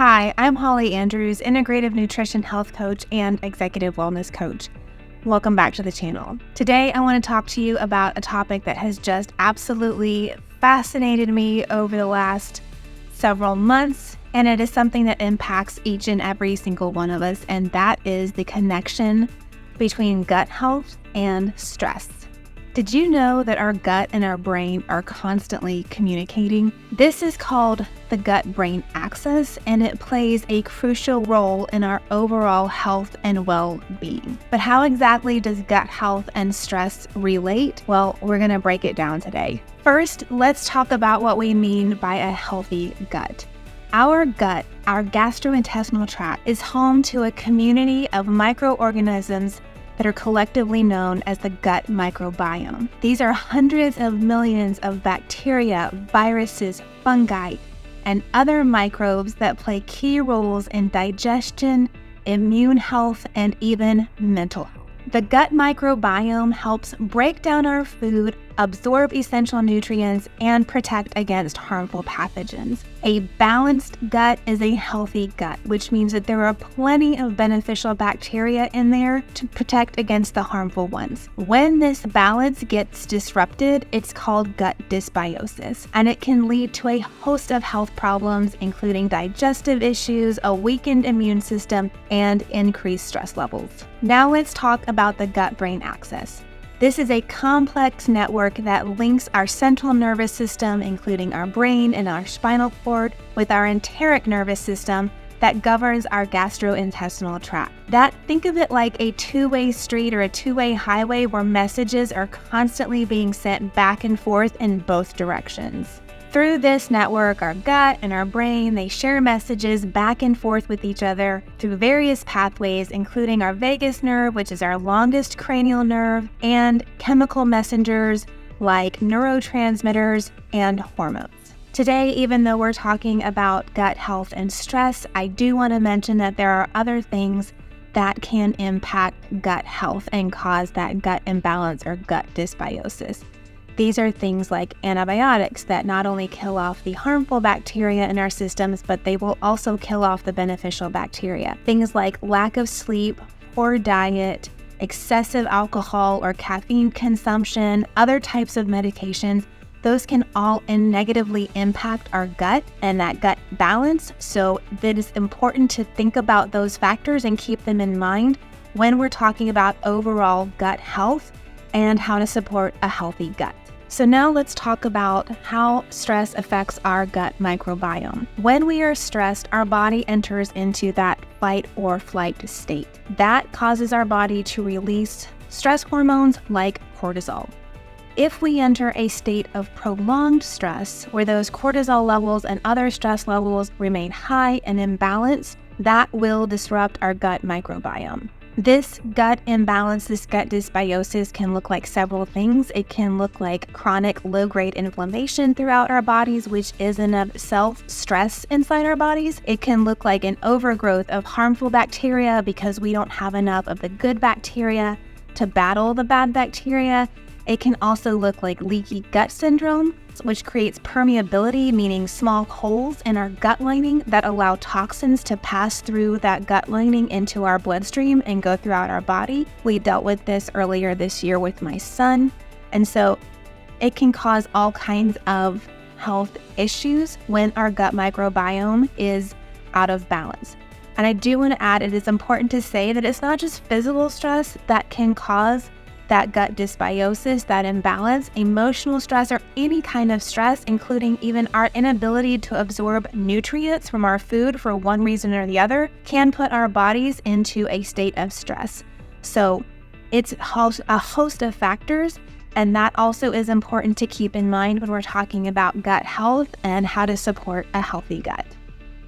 Hi, I'm Holly Andrews, Integrative Nutrition Health Coach and Executive Wellness Coach. Welcome back to the channel. Today, I want to talk to you about a topic that has just absolutely fascinated me over the last several months, and it is something that impacts each and every single one of us, and that is the connection between gut health and stress. Did you know that our gut and our brain are constantly communicating? This is called the gut-brain axis, and it plays a crucial role in our overall health and well-being. But how exactly does gut health and stress relate? Well, we're going to break it down today. First, let's talk about what we mean by a healthy gut. Our gut, our gastrointestinal tract, is home to a community of microorganisms that are collectively known as the gut microbiome. These are hundreds of millions of bacteria, viruses, fungi, and other microbes that play key roles in digestion, immune health, and even mental health. The gut microbiome helps break down our food, absorb essential nutrients, and protect against harmful pathogens. A balanced gut is a healthy gut, which means that there are plenty of beneficial bacteria in there to protect against the harmful ones. When this balance gets disrupted, it's called gut dysbiosis, and it can lead to a host of health problems, including digestive issues, a weakened immune system, and increased stress levels. Now let's talk about the gut-brain axis. This is a complex network that links our central nervous system, including our brain and our spinal cord, with our enteric nervous system that governs our gastrointestinal tract. Think of it like a two-way street or a two-way highway where messages are constantly being sent back and forth in both directions. Through this network, our gut and our brain, they share messages back and forth with each other through various pathways, including our vagus nerve, which is our longest cranial nerve, and chemical messengers like neurotransmitters and hormones. Today, even though we're talking about gut health and stress, I do want to mention that there are other things that can impact gut health and cause that gut imbalance or gut dysbiosis. These are things like antibiotics that not only kill off the harmful bacteria in our systems, but they will also kill off the beneficial bacteria. Things like lack of sleep, poor diet, excessive alcohol or caffeine consumption, other types of medications, those can all negatively impact our gut and that gut balance. So it is important to think about those factors and keep them in mind when we're talking about overall gut health and how to support a healthy gut. So now let's talk about how stress affects our gut microbiome. When we are stressed, our body enters into that fight or flight state. That causes our body to release stress hormones like cortisol. If we enter a state of prolonged stress, where those cortisol levels and other stress levels remain high and imbalanced, that will disrupt our gut microbiome. This gut imbalance, this gut dysbiosis can look like several things. It can look like chronic low-grade inflammation throughout our bodies, which is in itself stress inside our bodies. It can look like an overgrowth of harmful bacteria because we don't have enough of the good bacteria to battle the bad bacteria. It can also look like leaky gut syndrome, which creates permeability, meaning small holes in our gut lining that allow toxins to pass through that gut lining into our bloodstream and go throughout our body. We dealt with this earlier this year with my son, and so it can cause all kinds of health issues when our gut microbiome is out of balance. And I do want to add, it is important to say that it's not just physical stress that can cause that gut dysbiosis, that imbalance. Emotional stress or any kind of stress, including even our inability to absorb nutrients from our food for one reason or the other, can put our bodies into a state of stress. So it's a host of factors, and that also is important to keep in mind when we're talking about gut health and how to support a healthy gut.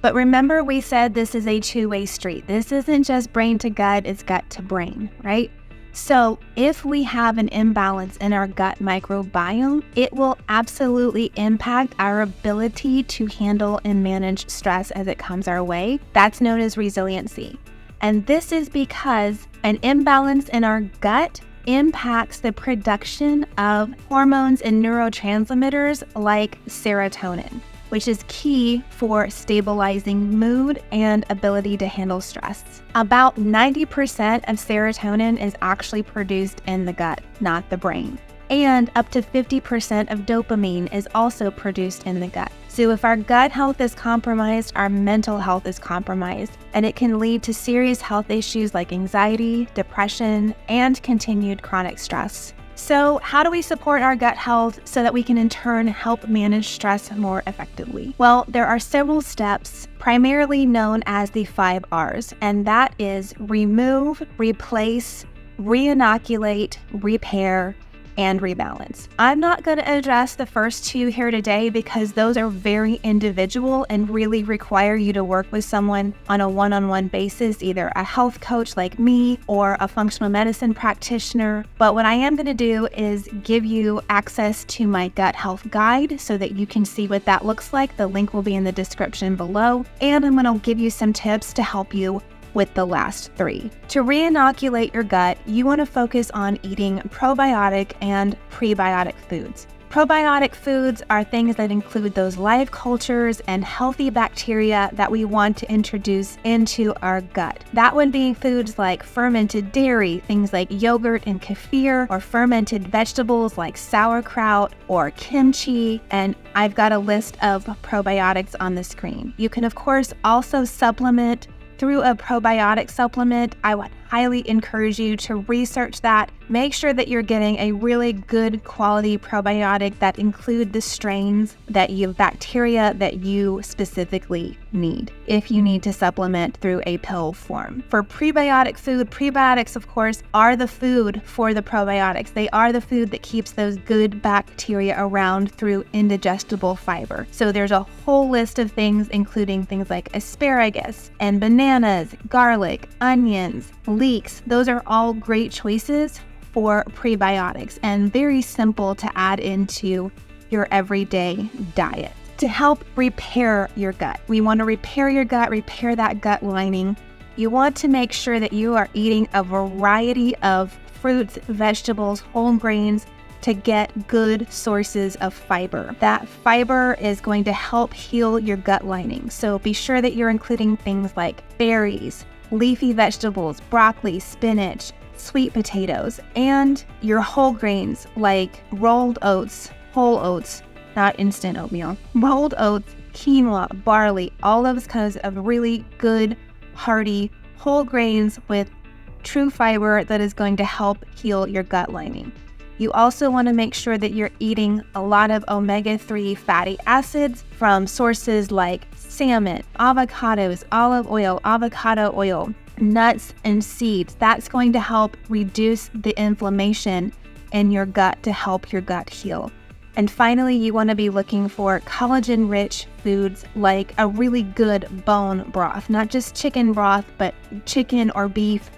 But remember, we said this is a two-way street. This isn't just brain to gut, it's gut to brain, right? So if we have an imbalance in our gut microbiome, it will absolutely impact our ability to handle and manage stress as it comes our way. That's known as resiliency. And this is because an imbalance in our gut impacts the production of hormones and neurotransmitters like serotonin. which is key for stabilizing mood and ability to handle stress. About 90% of serotonin is actually produced in the gut, not the brain. And up to 50% of dopamine is also produced in the gut. So if our gut health is compromised, our mental health is compromised, and it can lead to serious health issues like anxiety, depression, and continued chronic stress. So how do we support our gut health so that we can in turn help manage stress more effectively? Well, there are several steps, primarily known as the 5 R's, and that is remove, replace, re-inoculate, repair, and rebalance. I'm not going to address the first 2 here today because those are very individual and really require you to work with someone on a one-on-one basis, either a health coach like me or a functional medicine practitioner. But what I am going to do is give you access to my gut health guide so that you can see what that looks like. The link will be in the description below, and I'm going to give you some tips to help you with the last 3. To re-inoculate your gut, you want to focus on eating probiotic and prebiotic foods. Probiotic foods are things that include those live cultures and healthy bacteria that we want to introduce into our gut. That would be foods like fermented dairy, things like yogurt and kefir, or fermented vegetables like sauerkraut or kimchi, and I've got a list of probiotics on the screen. You can of course also supplement through a probiotic supplement. I would highly encourage you to research that. Make sure that you're getting a really good quality probiotic that include the strains bacteria that you specifically need if you need to supplement through a pill form. For prebiotic food, prebiotics of course are the food for the probiotics. They are the food that keeps those good bacteria around through indigestible fiber. So there's a whole list of things, including things like asparagus and bananas, garlic, onions, leeks. Those are all great choices for prebiotics and very simple to add into your everyday diet. To help repair your gut, we want to repair your gut, repair that gut lining. You want to make sure that you are eating a variety of fruits, vegetables, whole grains to get good sources of fiber. That fiber is going to help heal your gut lining. So be sure that you're including things like berries, leafy vegetables, broccoli, spinach, sweet potatoes, and your whole grains like rolled oats, whole oats, not instant oatmeal, rolled oats, quinoa, barley, all those kinds of really good, hearty, whole grains with true fiber that is going to help heal your gut lining. You also want to make sure that you're eating a lot of omega-3 fatty acids from sources like salmon, avocados, olive oil, avocado oil, nuts, and seeds. That's going to help reduce the inflammation in your gut to help your gut heal. And finally, you want to be looking for collagen-rich foods like a really good bone broth, not just chicken broth, but chicken or beef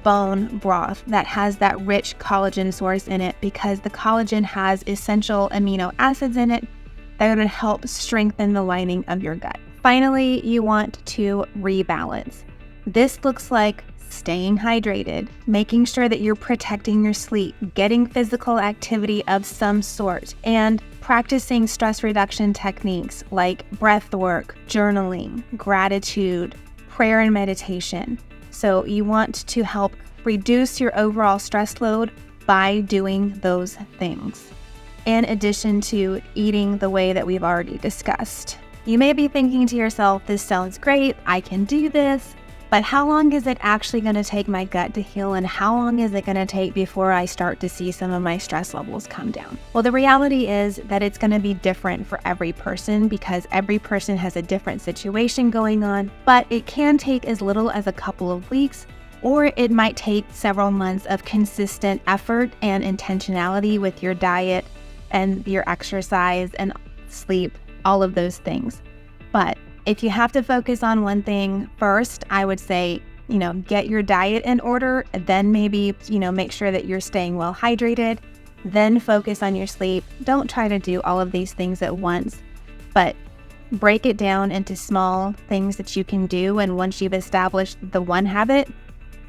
bone broth that has that rich collagen source in it, because the collagen has essential amino acids in it that are going to help strengthen the lining of your gut. Finally, you want to rebalance. This looks like staying hydrated, making sure that you're protecting your sleep, getting physical activity of some sort, and practicing stress reduction techniques like breath work, journaling, gratitude, prayer, and meditation. So you want to help reduce your overall stress load by doing those things, in addition to eating the way that we've already discussed. You may be thinking to yourself, this sounds great, I can do this, but how long is it actually going to take my gut to heal, and how long is it going to take before I start to see some of my stress levels come down? Well, the reality is that it's going to be different for every person because every person has a different situation going on, but it can take as little as a couple of weeks, or it might take several months of consistent effort and intentionality with your diet and your exercise and sleep, all of those things. But if you have to focus on one thing first, I would say, get your diet in order, then maybe, make sure that you're staying well hydrated, then focus on your sleep. Don't try to do all of these things at once, but break it down into small things that you can do. And once you've established the one habit,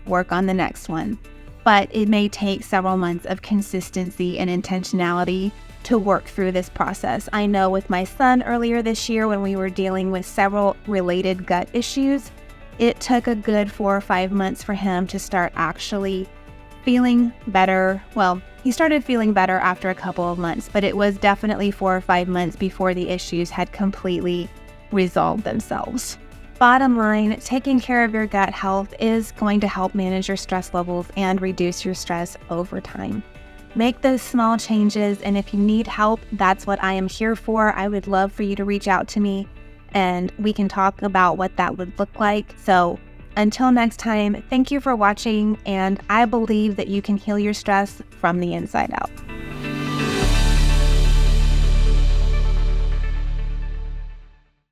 work on the next one. but it may take several months of consistency and intentionality to work through this process. I know with my son earlier this year, when we were dealing with several related gut issues, it took a good 4 or 5 months for him to start actually feeling better. Well, he started feeling better after a couple of months, but it was definitely 4 or 5 months before the issues had completely resolved themselves. Bottom line, taking care of your gut health is going to help manage your stress levels and reduce your stress over time. Make those small changes, and if you need help, that's what I am here for. I would love for you to reach out to me and we can talk about what that would look like. So until next time, thank you for watching, and I believe that you can heal your stress from the inside out.